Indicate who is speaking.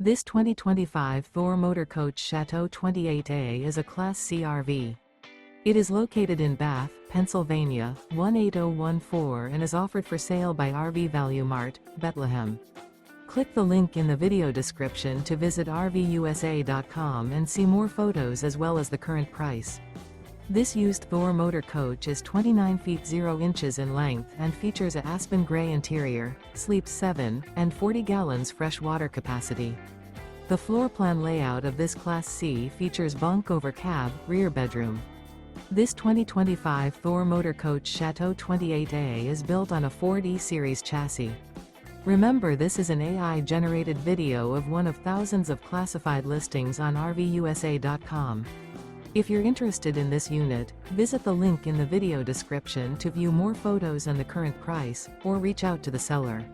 Speaker 1: This 2025 Thor Motor Coach Chateau 28A is a Class C RV. It is located in Bath, Pennsylvania, 18014 and is offered for sale by RV Value Mart, Behtlehem. Click the link in the video description to visit RVUSA.com and see more photos as well as the current price. This used Thor Motor Coach is 29 feet 0 inches in length and features a Aspen Gray interior, sleeps 7, and 40 gallons fresh water capacity. The floor plan layout of this Class C features bunk over cab, rear bedroom. This 2025 Thor Motor Coach Chateau 28A is built on a Ford E-Series chassis. Remember, this is an AI-generated video of one of thousands of classified listings on RVUSA.com. If you're interested in this unit, visit the link in the video description to view more photos and the current price, or reach out to the seller.